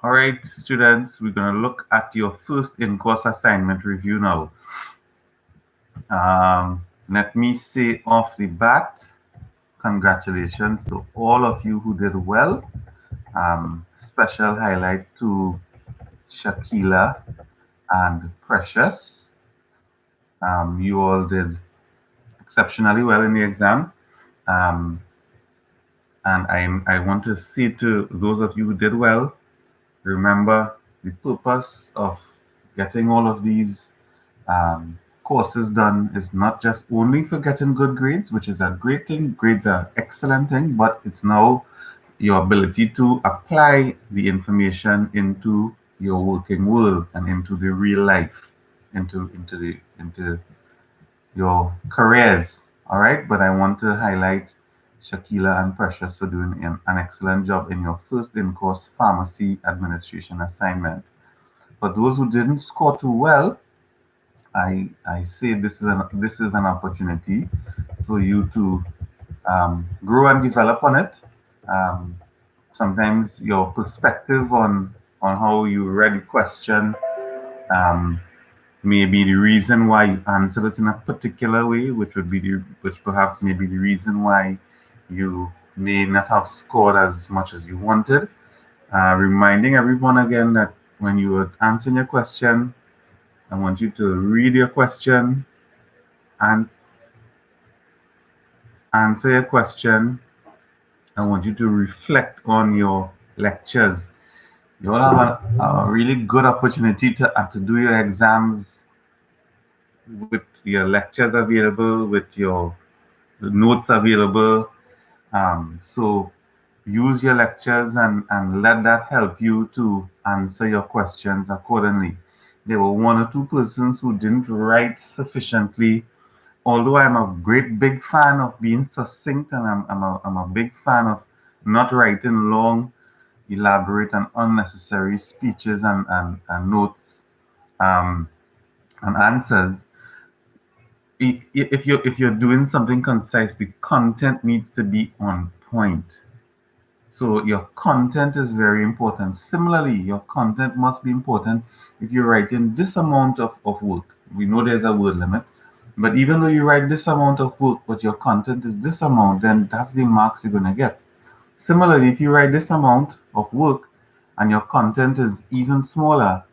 All right, students, we're going to look at your first in-course assignment review now. Let me say off the bat, congratulations to all of you who did well. Special highlight to Shakila and Precious. You all did exceptionally well in the exam. Um, and I want to say to those of you who did well, remember the purpose of getting all of these courses done is not just only for getting good grades, which is a great thing. Grades are excellent thing, but it's now your ability to apply the information into your working world and into the real life, into your careers. All right, but I want to highlight Shakila and Precious for doing an excellent job in your first in-course pharmacy administration assignment. For those who didn't score too well, I say this is an opportunity for you to grow and develop on it. Um, Sometimes your perspective on how you read the question um, may be the reason why you answered it in a particular way, which perhaps may be the reason why you may not have scored as much as you wanted. Reminding everyone again that when you are answering your question, I want you to read your question and answer your question. I want you to reflect on your lectures. You all have a really good opportunity to do your exams with your lectures available, with your notes available. So use your lectures and let that help you to answer your questions accordingly. There were one or two persons who didn't write sufficiently. Although I'm a great big fan of being succinct and I'm a big fan of not writing long, elaborate, and unnecessary speeches and notes um, and answers. If you're doing something concise, the content needs to be on point. So your content is very important. Similarly, your content must be important if you're writing this amount of work. We know there's a word limit, but even though you write this amount of work, but your content is this amount, then that's the marks you're going to get. Similarly, if you write this amount of work and your content is even smaller,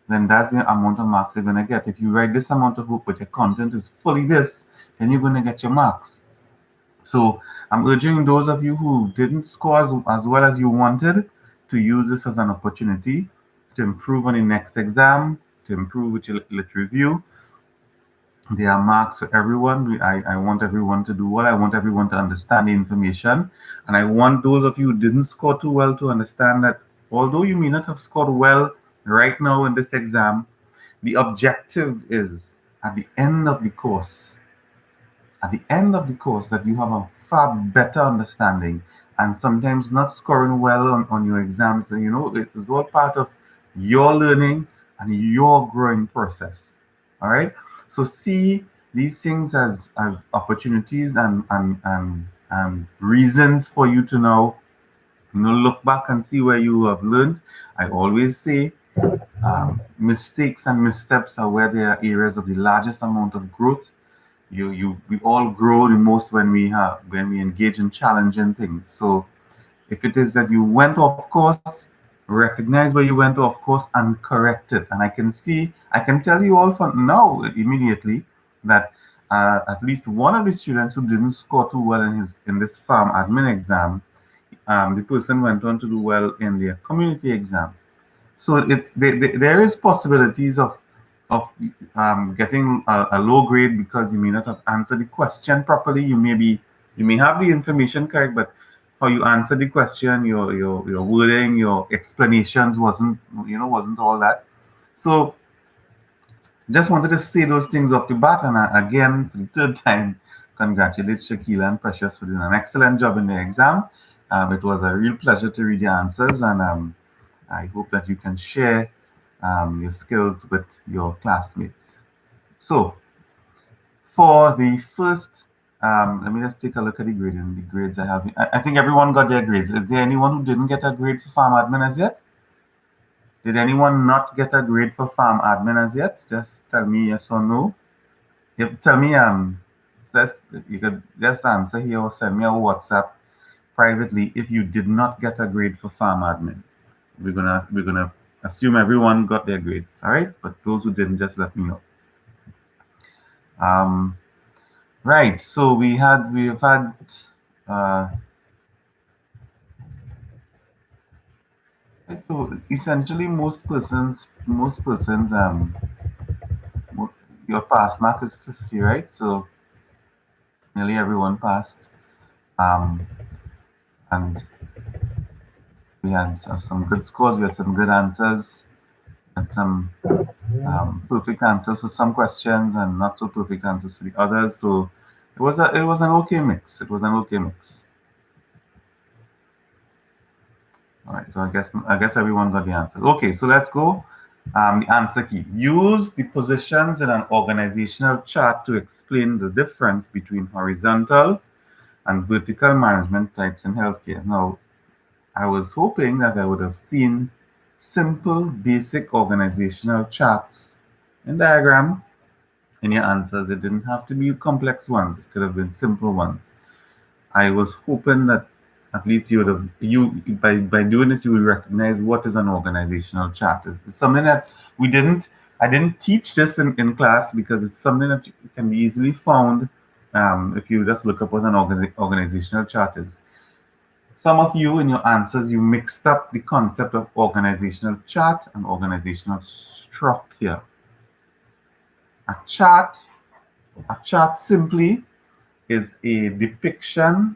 then that's the amount of marks you're going to get. If you write this amount of work, but your content is fully this, then you're going to get your marks. So I'm urging those of you who didn't score as well as you wanted to use this as an opportunity to improve on the next exam, to improve with your lit review. There are marks for everyone. I want everyone to do well. I want everyone to understand the information. And I want those of you who didn't score too well to understand that although you may not have scored well right now in this exam, the objective is at the end of the course that you have a far better understanding and sometimes not scoring well on your exams. And it is all part of your learning and your growing process. All right. So see these things as opportunities and reasons for you to now look back and see where you have learned. I always say mistakes and missteps are where there are areas of the largest amount of growth. We all grow the most when we engage in challenging things. So if it is that you went off course, recognize where you went off course and correct it. And I can tell you all from now immediately that at least one of the students who didn't score too well in this farm admin exam, the person went on to do well in their community exam. So there is possibilities of getting a low grade because you may not have answered the question properly. You may have the information correct, but how you answer the question, your wording, your explanations wasn't all that. So just wanted to say those things off the bat, and again for the third time, congratulate Shakila and Precious for doing an excellent job in the exam. It was a real pleasure to read your answers, and I hope that you can share your skills with your classmates. So, for the first, let me just take a look at the grading. The grades I have. I think everyone got their grades. Is there anyone who didn't get a grade for farm admin as yet? Did anyone not get a grade for farm admin as yet? Just tell me yes or no. Tell me says you could just answer here or send me a WhatsApp privately if you did not get a grade for farm admin. We're gonna assume everyone got their grades, all right? But those who didn't, just let me know. Um, right. So we've had uh, so essentially most persons your pass mark is 50, right? So nearly everyone passed. Um, and we had some good scores. We had some good answers and some perfect answers for some questions and not so perfect answers for the others. So it was an okay mix. It was an okay mix. All right. So I guess everyone got the answer. Okay. So let's go. The answer key. Use the positions in an organizational chart to explain the difference between horizontal and vertical management types in healthcare. Now, I was hoping that I would have seen simple, basic organizational charts and diagram in your answers. It didn't have to be complex ones. It could have been simple ones. I was hoping that at least you by doing this you will recognize what is an organizational chart. It's something that we didn't I didn't teach this in class because it's something that can be easily found if you just look up what an organizational chart is. Some of you in your answers you mixed up the concept of organizational chart and organizational structure. A chart a chart simply is a depiction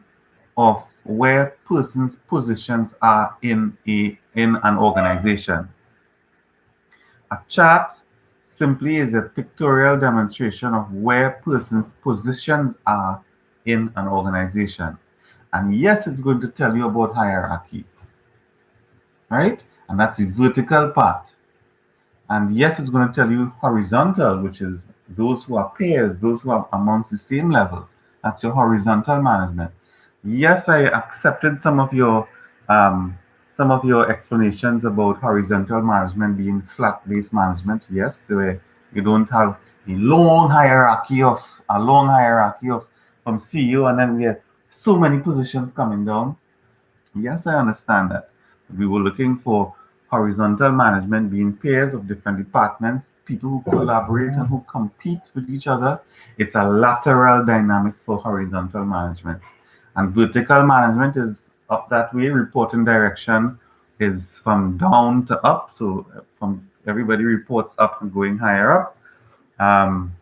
of where persons' positions are in an organization. A chart simply is a pictorial demonstration of where persons' positions are in an organization. And yes, it's going to tell you about hierarchy, right? And that's the vertical part. And yes, it's going to tell you horizontal, which is those who are peers, those who are amongst the same level. That's your horizontal management. Yes, I accepted some of your explanations about horizontal management being flat-based management. Yes, where you don't have a long hierarchy of from CEO, and then we have so many positions coming down. Yes, I understand that. We were looking for horizontal management being pairs of different departments, people who collaborate and who compete with each other. It's a lateral dynamic for horizontal management. And vertical management is up that way. Reporting direction is from down to up. So from everybody reports up and going higher up. Um,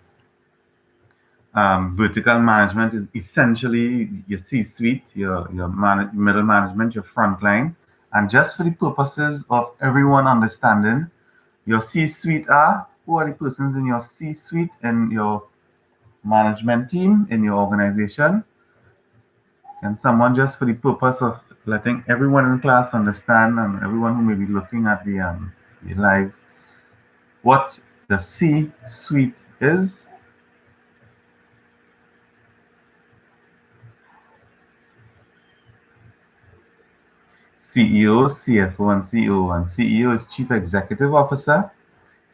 Vertical management is essentially your C-suite, your middle management, your front line. And just for the purposes of everyone understanding, your C-suite are who are the persons in your C-suite and your management team in your organization. Can someone just for the purpose of letting everyone in class understand and everyone who may be looking at the live what the C-suite is? CEO, CFO, and COO. And CEO is Chief Executive Officer,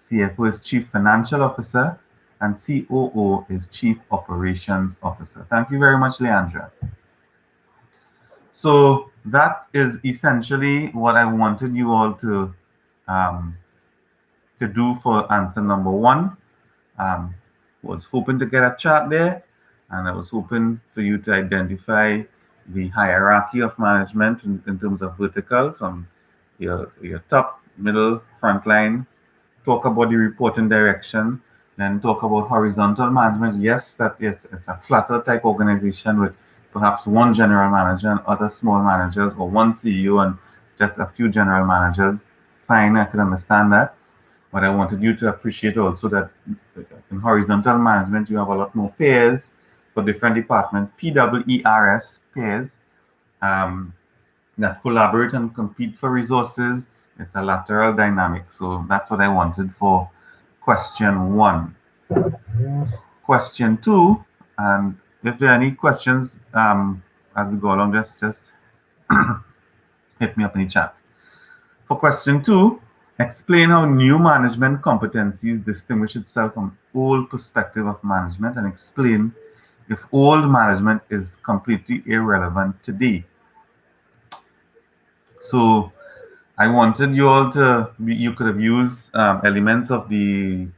CFO is Chief Financial Officer, and COO is Chief Operations Officer. Thank you very much, Leandra. So that is essentially what I wanted you all um, to do for answer number one. Um, was hoping to get a chart there, and I was hoping for you to identify the hierarchy of management in terms of vertical from your top, middle, front line. Talk about the reporting direction, then talk about horizontal management. Yes, that is it's a flatter type organization with perhaps one general manager and other small managers, or one CEO and just a few general managers. Fine, I can understand that. But I wanted you to appreciate also that in horizontal management, you have a lot more pairs for different departments, PWERS pairs, um, that collaborate and compete for resources. It's a lateral dynamic. So that's what I wanted for question one. Question two, and if there are any questions as we go along, just hit me up in the chat. For question two, Explain how new management competencies distinguish itself from old perspective of management, and explain if old management is completely irrelevant today. So I wanted you all to, you could have used elements of the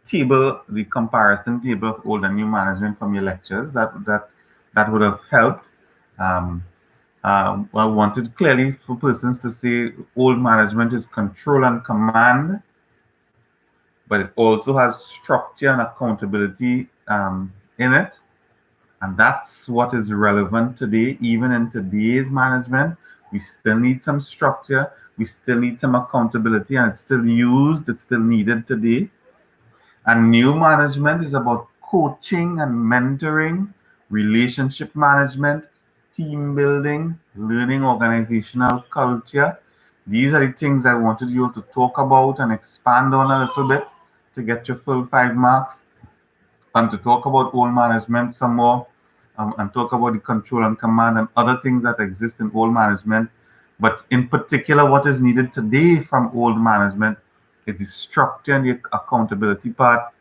table, the comparison table of old and new management from your lectures. That would have helped. Um, I wanted clearly for persons to say old management is control and command, but it also has structure and accountability in it. And that's what is relevant today. Even in today's management, we still need some structure, we still need some accountability, and it's still used, it's still needed today. And new management is about coaching and mentoring, relationship management, team building, learning organizational culture. These are the things I wanted you to talk about and expand on a little bit to get your full 5 marks, and to talk about old management some more, and talk about the control and command and other things that exist in old management. But in particular, what is needed today from old management is the structure and the accountability part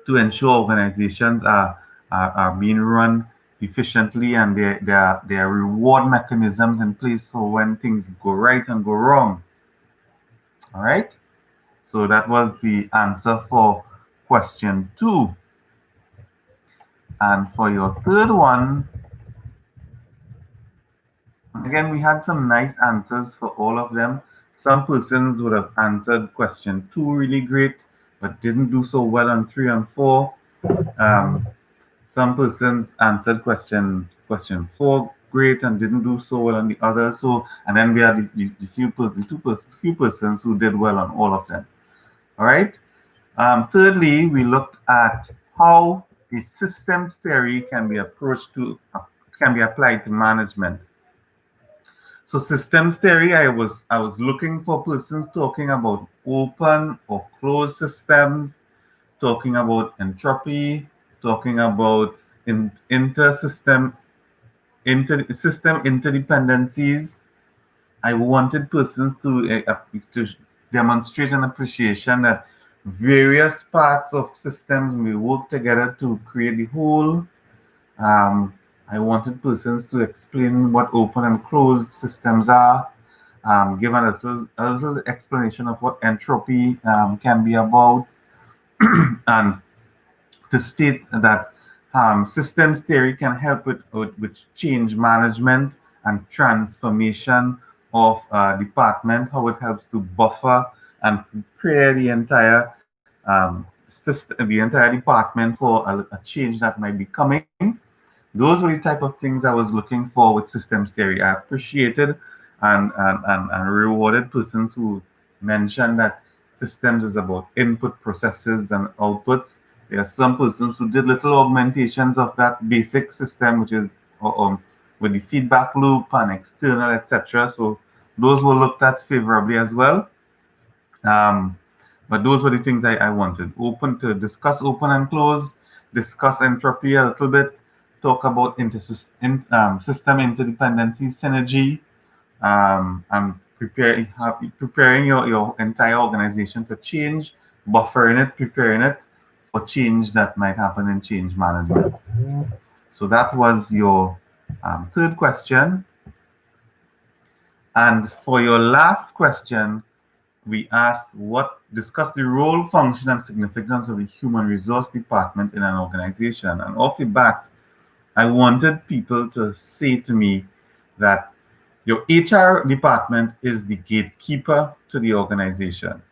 to ensure organizations are being run efficiently, and there are reward mechanisms in place for when things go right and go wrong. All right. So that was the answer for question 2. And for your third one, again, we had some nice answers for all of them. Some persons would have answered question 2 really great, but didn't do so well on 3 and 4. Um, some persons answered question 4 great and didn't do so well on the other. So, and then we had few persons who did well on all of them. All right. Thirdly, we looked at how a systems theory can be applied to management. So systems theory, I was looking for persons talking about open or closed systems, talking about entropy, talking about system interdependencies. I wanted persons to demonstrate an appreciation that various parts of systems may work together to create the whole. Um, I wanted persons to explain what open and closed systems are, give a little explanation of what entropy can be about, and to state that systems theory can help with change management and transformation of department, how it helps to buffer and prepare the entire department for a change that might be coming. Those were the type of things I was looking for with systems theory. I appreciated and rewarded persons who mentioned that systems is about input processes and outputs. There are some persons who did little augmentations of that basic system, which is with the feedback loop and external, etc. So those were looked at favorably as well. Um, but those were the things I wanted. Open to discuss open and close, discuss entropy a little bit, talk about system interdependency, synergy, and preparing your entire organization for change, buffering it, preparing it for change that might happen in change management. So that was your third question. And for your last question, we asked what discuss the role, function, and significance of the human resource department in an organization. And off the bat, I wanted people to say to me that your HR department is the gatekeeper to the organization.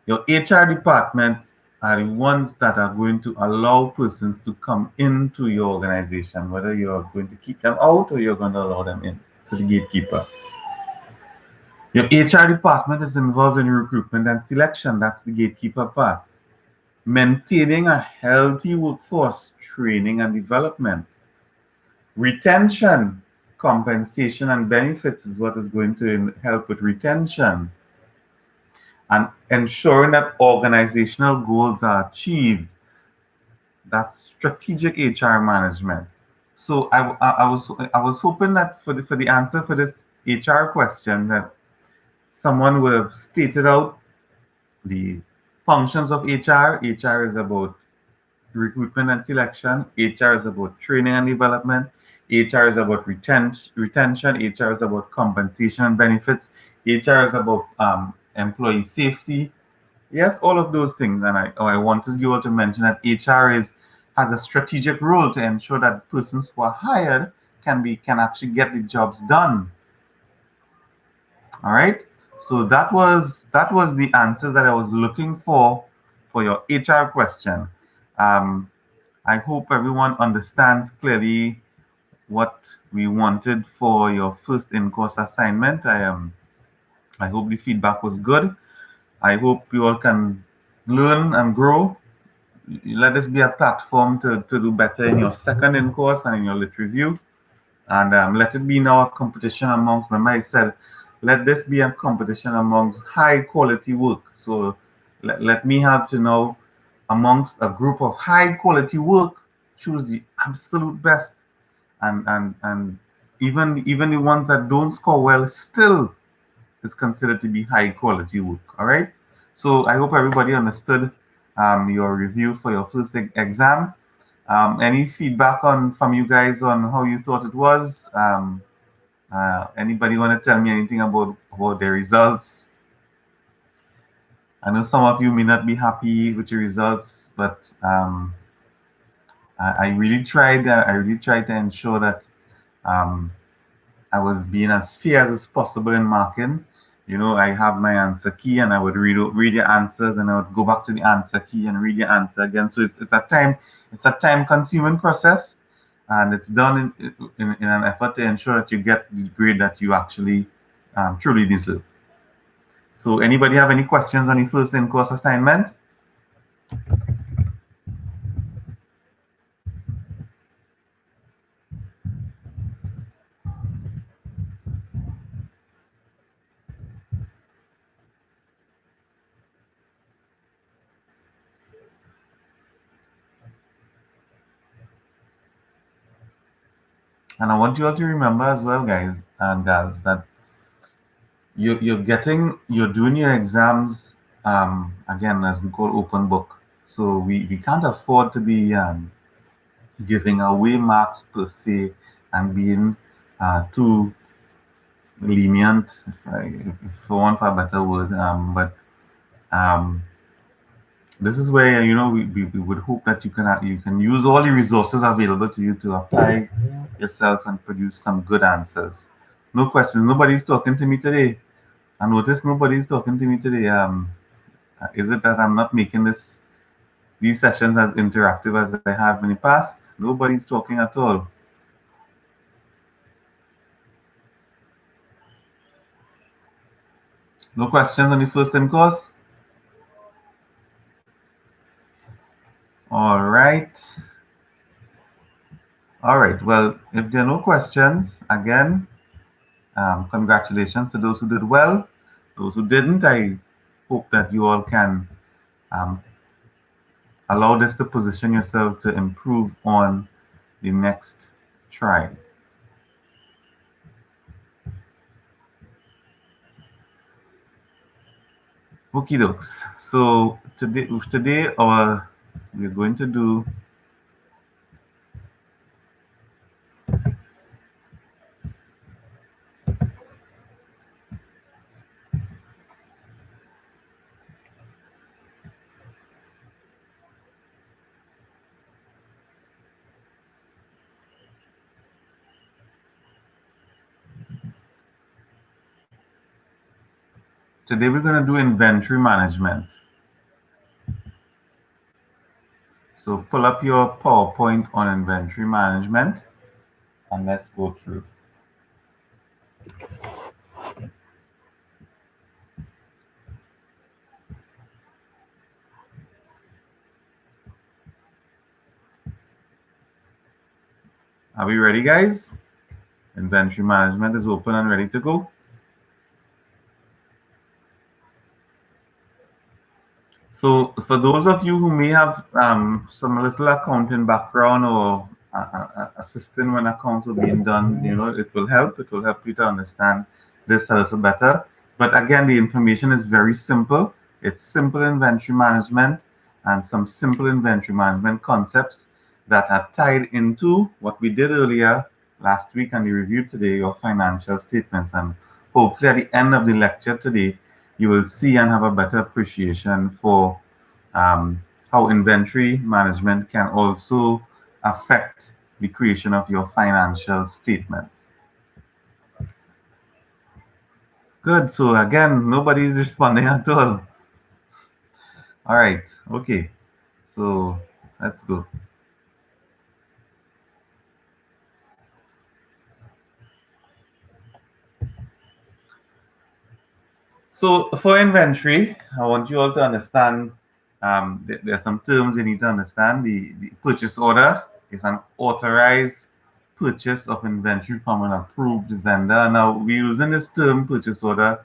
Your HR department are the ones that are going to allow persons to come into your organization, whether you're going to keep them out or you're going to allow them in. So the gatekeeper. Your HR department is involved in recruitment and selection. That's the gatekeeper part. Maintaining a healthy workforce, training and development. Retention, compensation, and benefits is what is going to help with retention. And ensuring that organizational goals are achieved. That's strategic HR management. So I was hoping that for the answer for this HR question, that someone would have stated out the functions of HR. HR is about recruitment and selection. HR is about training and development. HR is about retention. HR is about compensation and benefits. HR is about employee safety. Yes, all of those things. And I wanted you all to mention that HR has a strategic role to ensure that persons who are hired can actually get the jobs done. All right. So that was the answers that I was looking for your HR question. Um, I hope everyone understands clearly what we wanted for your first in-course assignment. I hope the feedback was good. I hope you all can learn and grow. Let this be a platform to do better in your second in-course and in your lit review. And let it be now a competition amongst, remember I said, let this be a competition amongst high quality work. So let me have to know amongst a group of high quality work, choose the absolute best. And even the ones that don't score well still is considered to be high quality work. All right. So I hope everybody understood your review for your first exam. Any feedback on from you guys on how you thought it was? Anybody want to tell me anything about the results? I know some of you may not be happy with your results, but I really tried. I really tried to ensure that um, I was being as fair as possible in marking. You know, I have my answer key, and I would read your answers, and I would go back to the answer key and read your answer again. So it's a time consuming process, and it's done in an effort to ensure that you get the grade that you actually truly deserve. So, anybody have any questions on the first in course assignment? And I want you all to remember as well, guys and gals, that you're doing your exams again as we call open book. So we can't afford to be giving away marks per se and being too lenient, if for want for a better word. But um, this is where we would hope that you can use all the resources available to you to apply yourself and produce some good answers. No questions. Nobody's talking to me today. I notice nobody's talking to me today. Is it that I'm not making these sessions as interactive as I have in the past? Nobody's talking at all. No questions on the first in course? All right. All right. Well, if there are no questions, again, congratulations to those who did well. Those who didn't, I hope that you all can um, allow this to position yourself to improve on the next try. Okie dokes. So today we're going to do today we're going to do inventory management. So pull up your PowerPoint on inventory management and let's go through. Are we ready, guys? Inventory management is open and ready to go. So for those of you who may have some little accounting background or assisting when accounts are being done, it will help. It will help you to understand this a little better. But again, the information is very simple. It's simple inventory management and some simple inventory management concepts that are tied into what we did earlier last week and the review today, your financial statements. And hopefully, at the end of the lecture today, you will see and have a better appreciation for how inventory management can also affect the creation of your financial statements. Good. So again, nobody is responding at all. All right. Okay. So let's go. So for inventory, I want you all to understand there are some terms you need to understand. The purchase order is an authorized purchase of inventory from an approved vendor. Now, we're using this term purchase order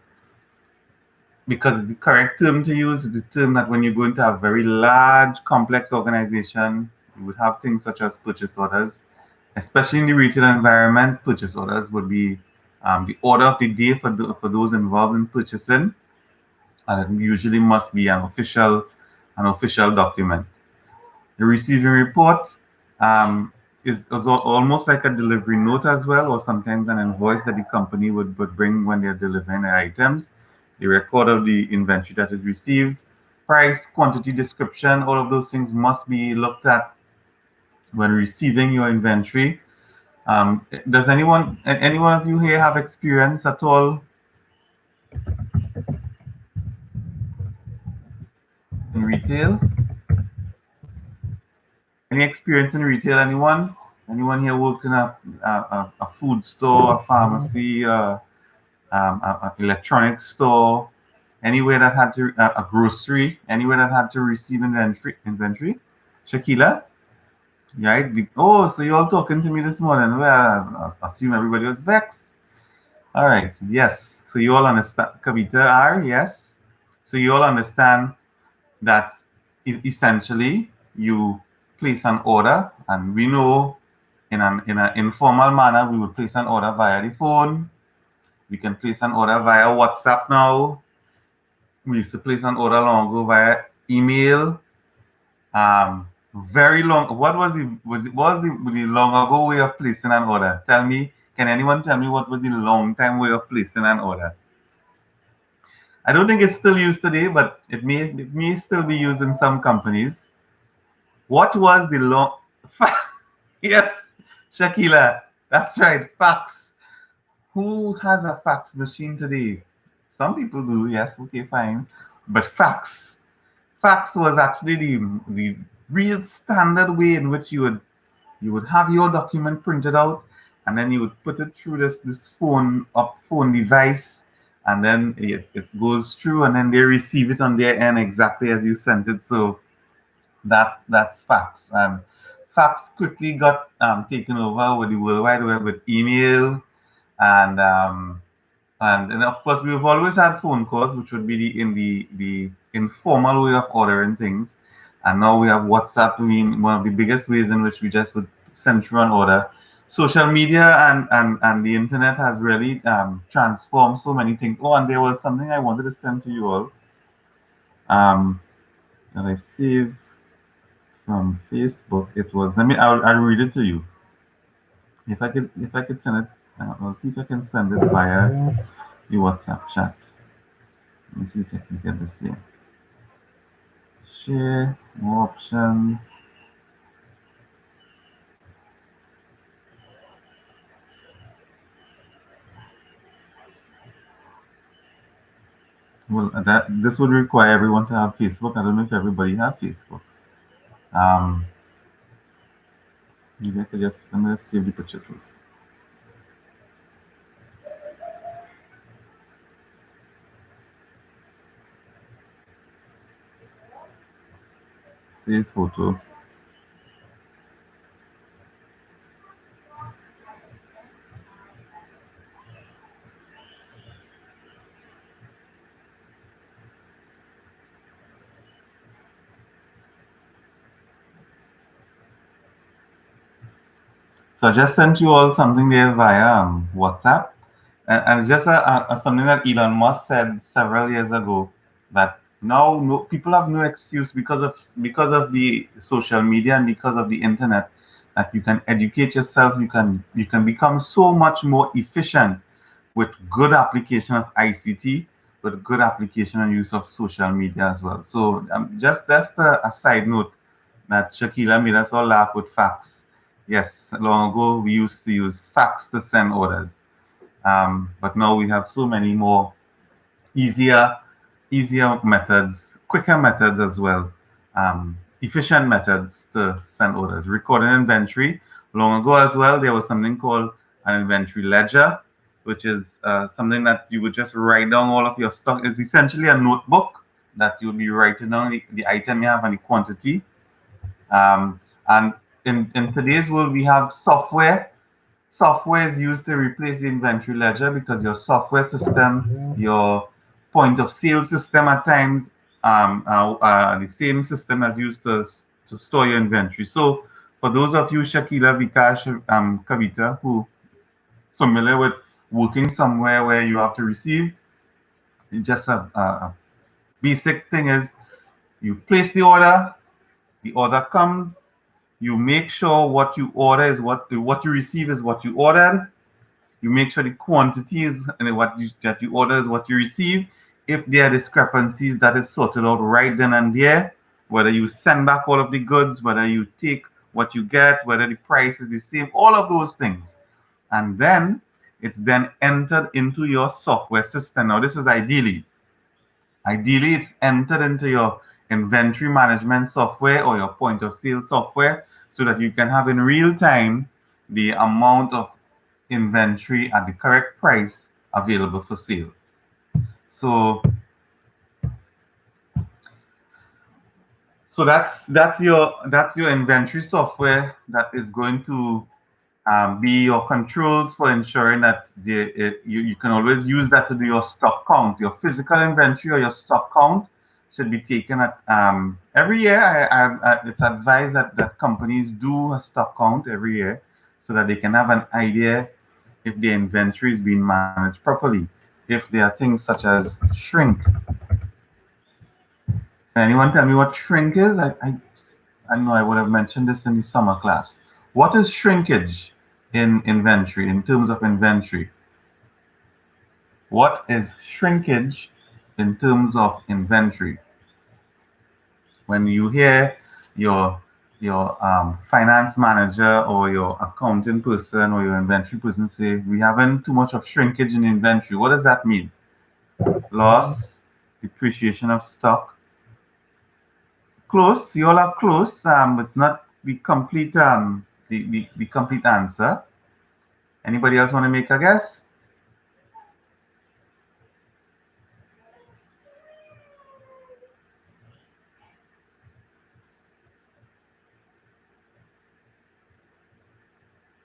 because the correct term to use is the term that when you're going to have very large, complex organization, you would have things such as purchase orders. Especially in the retail environment, purchase orders would be the order of the day for those involved in purchasing, and it usually must be an official document. The receiving report is almost like a delivery note as well, or sometimes an invoice that the company would bring when they're delivering the items. The record of the inventory that is received, price, quantity description, all of those things must be looked at when receiving your inventory. Does any one of you here have experience at all in retail? Any experience in retail? Anyone? Anyone here worked in a food store, a pharmacy, a electronics store, anywhere that had to a grocery, anywhere that had to receive inventory? Shakila, right? Oh, so you all talking to me this morning? Well, I assume everybody was vexed. All right. Yes. So you all understand, Kavita R. Yes. So you all understand that essentially you place an order, and we know in an informal manner we would place an order via the phone. We can place an order via WhatsApp now. We used to place an order long ago via email. Very long. What was the long ago way of placing an order? Tell me. Can anyone tell me what was the long time way of placing an order? I don't think it's still used today, but it may still be used in some companies. What was the long? Yes, Shakila. That's right. Fax. Who has a fax machine today? Some people do. Yes. Okay. Fine. But fax was actually the real standard way in which you would have your document printed out, and then you would put it through this phone device, and then it goes through, and then they receive it on their end exactly as you sent it. So that's fax. And fax quickly got taken over with the World Wide Web with email, and and of course we've always had phone calls, which would be the informal way of ordering things. And now we have WhatsApp. I mean, one of the biggest ways in which we just would send through an order. Social media and the internet has really transformed so many things. Oh, and there was something I wanted to send to you all um, that I saved from Facebook. It was, I'll read it to you. If I could send it, I'll see if I can send it via the WhatsApp chat. Let me see if I can get this here. Share more options. Well, that this would require everyone to have Facebook. I don't know if everybody have Facebook. Um, Maybe I could just I'm gonna save the picture first. Save photo. So I just sent you all something there via WhatsApp. And it's just something that Elon Musk said several years ago, that now no, people have no excuse because of the social media and because of the internet, that you can educate yourself, you can become so much more efficient with good application of ICT, with good application and use of social media as well. So just that's a side note that Shakila made us all laugh with fax. Yes, long ago we used to use fax to send orders. But now we have so many more easier, easier methods, quicker methods as well, efficient methods to send orders. Recording inventory. Long ago as well, there was something called an inventory ledger, which is something that you would just write down all of your stock. It's essentially a notebook that you'll be writing down the item you have and the quantity. And in today's world, we have software. Software is used to replace the inventory ledger because your software system, your point of sale system at times, the same system as used to store your inventory. So for those of you, Shakila, Vikash, Kavita, who familiar with working somewhere where you have to receive, just a basic thing is you place the order comes, you make sure what you order is what you receive is what you ordered. You make sure the quantity is and that you order is what you receive. If there are discrepancies, that is sorted out right then and there. Whether you send back all of the goods, whether you take what you get, whether the price is the same, all of those things. And then it's then entered into your software system. Now, this is ideally, it's entered into your inventory management software or your point of sale software so that you can have in real time the amount of inventory at the correct price available for sale. So that's your inventory software that is going to be your controls for ensuring that you can always use that to do your stock count. Your physical inventory or your stock count should be taken at every year. It's advised that companies do a stock count every year so that they can have an idea if their inventory is being managed properly. If there are things such as shrink. Can anyone tell me what shrink is? I know I would have mentioned this in the summer class. What is shrinkage in inventory, in terms of inventory? What is shrinkage in terms of inventory? When you hear your finance manager or your accounting person or your inventory person say, we haven't too much of shrinkage in inventory, what does that mean? Loss, depreciation of stock. Close, you all are close. It's not the complete the complete answer. Anybody else want to make a guess?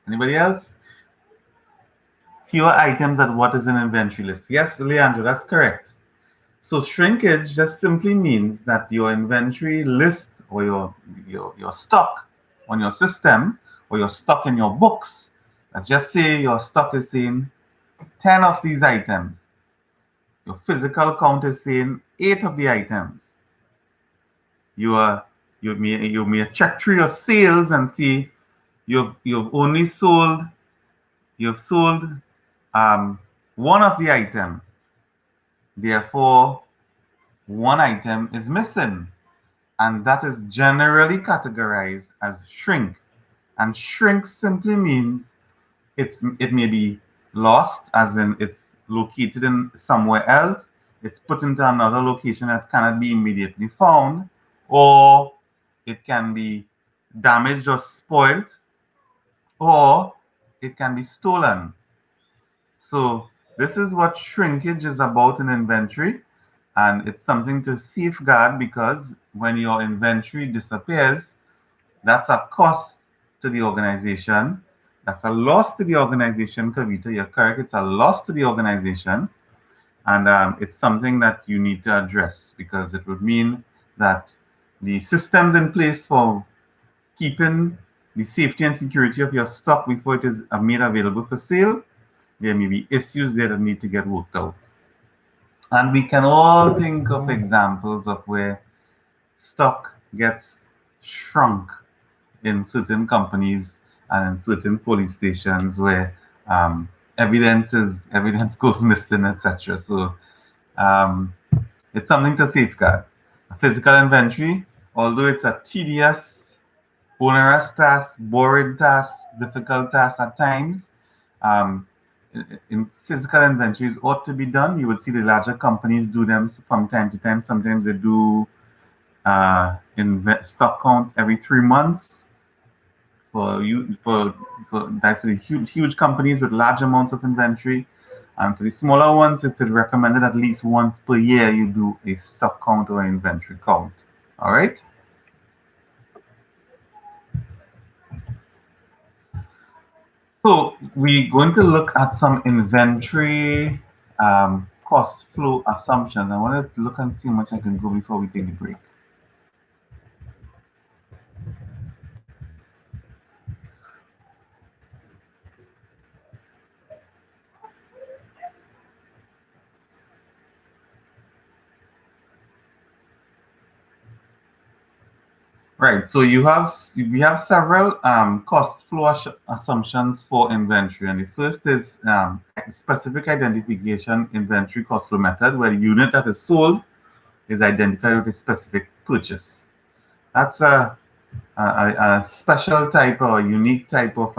Anybody else? Fewer items at what is an inventory list. Yes, Leandro, that's correct. So shrinkage just simply means that your inventory list or your stock on your system or your stock in your books. Let's just say your stock is saying 10 of these items. Your physical count is saying 8 of the items. You may check through your sales and see you've only sold one of the item. Therefore, one item is missing, and that is generally categorized as shrink. And shrink simply means it may be lost, as in it's located in somewhere else, it's put into another location that cannot be immediately found, or it can be damaged or spoiled, or it can be stolen. So this is what shrinkage is about in inventory, and it's something to safeguard because when your inventory disappears, that's a cost to the organization. That's a loss to the organization, Kavita. You're correct. It's a loss to the organization. And it's something that you need to address because it would mean that the systems in place for keeping the safety and security of your stock before it is made available for sale There may be issues there that need to get worked out. And we can all think of examples of where stock gets shrunk in certain companies and in certain police stations where um, evidence goes missing, etc. So um, it's something to safeguard. A physical inventory, although it's a tedious, onerous task, boring task, difficult task at times, um, in physical inventories ought to be done. You would see the larger companies do them from time to time. Sometimes they do stock counts every 3 months for you for that's for the huge companies with large amounts of inventory. And for the smaller ones, it's recommended at least once per year you do a stock count or inventory count. All right. So we're going to look at some inventory cost flow assumptions. I wanted to look and see how much I can go before we take the break. Right. So we have several cost flow assumptions for inventory, and the first is specific identification inventory cost flow method, where the unit that is sold is identified with a specific purchase. That's a special type or a unique type of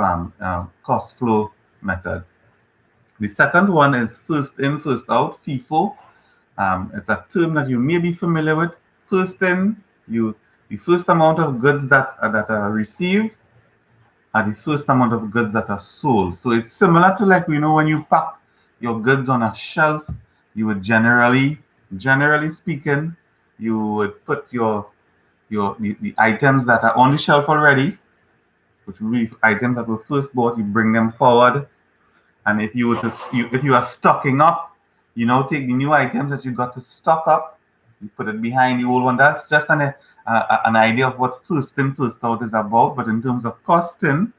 cost flow method. The second one is first in, first out, FIFO. It's a term that you may be familiar with. First in, the first amount of goods that are received are the first amount of goods that are sold. So it's similar to like when you pack your goods on a shelf, you would generally speaking, you would put the items that are on the shelf already, which would be items that were first bought, you bring them forward. And if if you are stocking up, take the new items that you got to stock up, you put it behind the old one. That's just an idea of what first in, first out is about. But in terms of costing,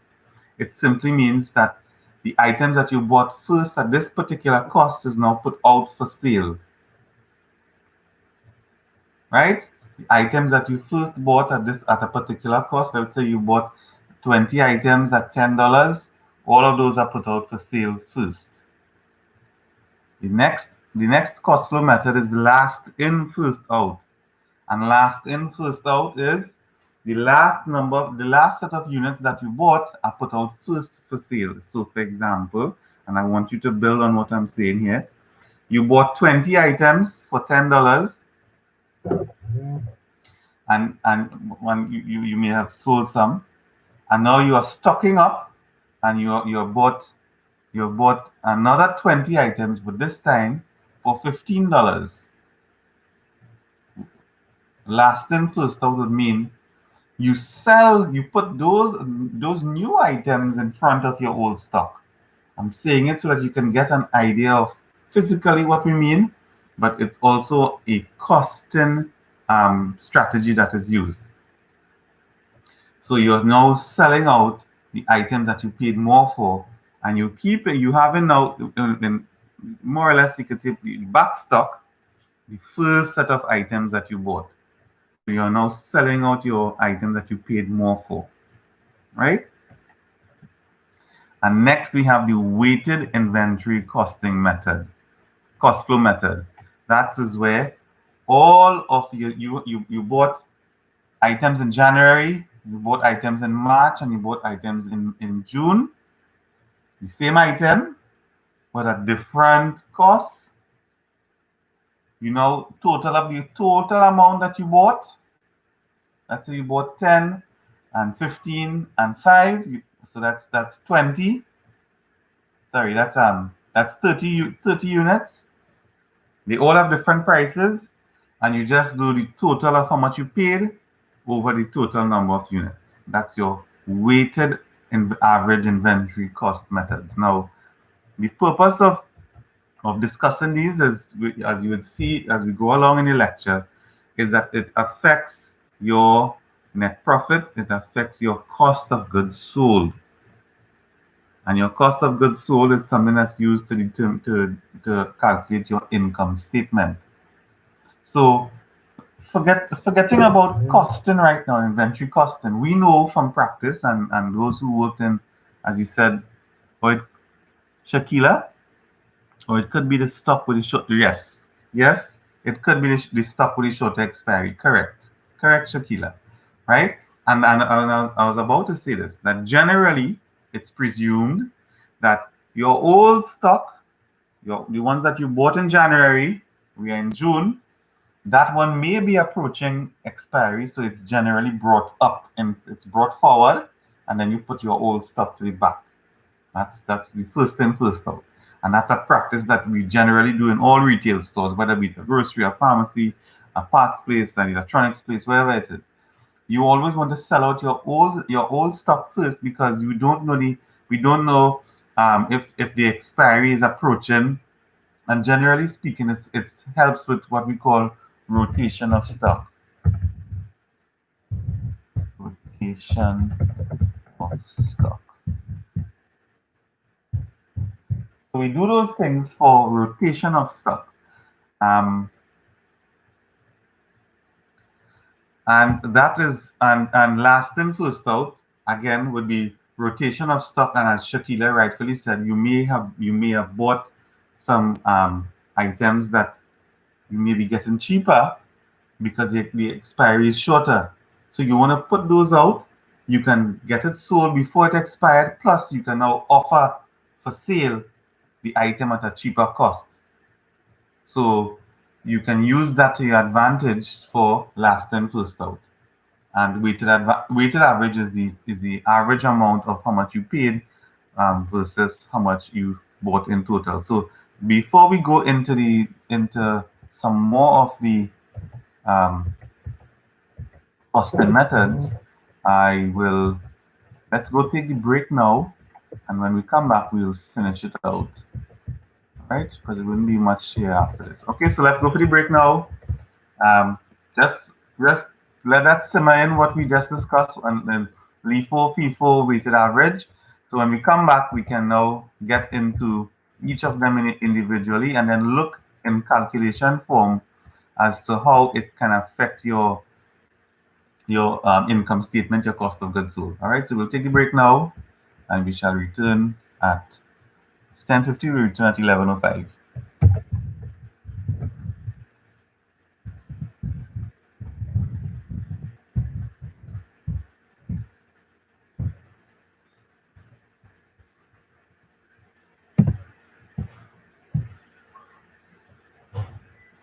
it simply means that the items that you bought first at this particular cost is now put out for sale, right? The items that you first bought at a particular cost, let's say you bought 20 items at $10, all of those are put out for sale first. The next cost flow method is last in, first out. And last in, first out is the last set of units that you bought are put out first for sale. So for example, and I want you to build on what I'm saying here, you bought 20 items for $10, and when you may have sold some, and now you are stocking up, and you bought another 20 items, but this time for $15. Last in, first out would mean you put those new items in front of your old stock. I'm saying it so that you can get an idea of physically what we mean, but it's also a costing strategy that is used. So you're now selling out the items that you paid more for, and you having now in more or less you could say back stock the first set of items that you bought. So you're now selling out your items that you paid more for, right? And next we have the weighted inventory costing method, cost flow method. That is where all of you bought items in January, you bought items in March, and you bought items in June. The same item, but at different costs. Total amount that you bought. Let's say you bought 10 and 15 and 5. So that's 20. Sorry, that's 30 units. They all have different prices, and you just do the total of how much you paid over the total number of units. That's your weighted average inventory cost methods. Now, the purpose of discussing these is, as you would see as we go along in the lecture, is that it affects your net profit, it affects your cost of goods sold. And your cost of goods sold is something that's used to determine to calculate your income statement. So forgetting about costing right now, inventory costing. We know from practice and those who worked in, as you said, or Shakila, or it could be the stock with the short. Yes, yes, it could be the stock with the short expiry. Correct, correct, Shakila. Right? And I was about to say this, that generally it's presumed that your old stock, the ones that you bought in January, we are in June, that one may be approaching expiry, so it's generally brought up and it's brought forward, and then you put your old stock to the back. That's the first in, first out. And that's a practice that we generally do in all retail stores, whether it be a grocery, a pharmacy, a parts place, an electronics place, wherever it is. You always want to sell out your old stock first because you don't know the we don't know if the expiry is approaching. And generally speaking, it helps with what we call rotation of stock. Rotation of stock. So we do those things for rotation of stock. Um, and that is and last in first out again would be rotation of stock. And as Shakila rightfully said, you may have bought some items that you may be getting cheaper because the expiry is shorter. So you want to put those out. You can get it sold before it expired. Plus, you can now offer for sale the item at a cheaper cost. So you can use that to your advantage for last in first out. And weighted average is the average amount of how much you paid versus how much you bought in total. So before we go into some more of the um, costing methods, I will let's go take the break now, and when we come back, we'll finish it out, right? Because it wouldn't be much here after this. Okay, so let's go for the break now. Um, just let that simmer in what we just discussed, and then LIFO, FIFO, weighted average. So when we come back, we can now get into each of them individually, and then look in calculation form as to how it can affect your income statement, your cost of goods sold. All right, so we'll take a break now, and we shall return at 10:50. We return at 11:05.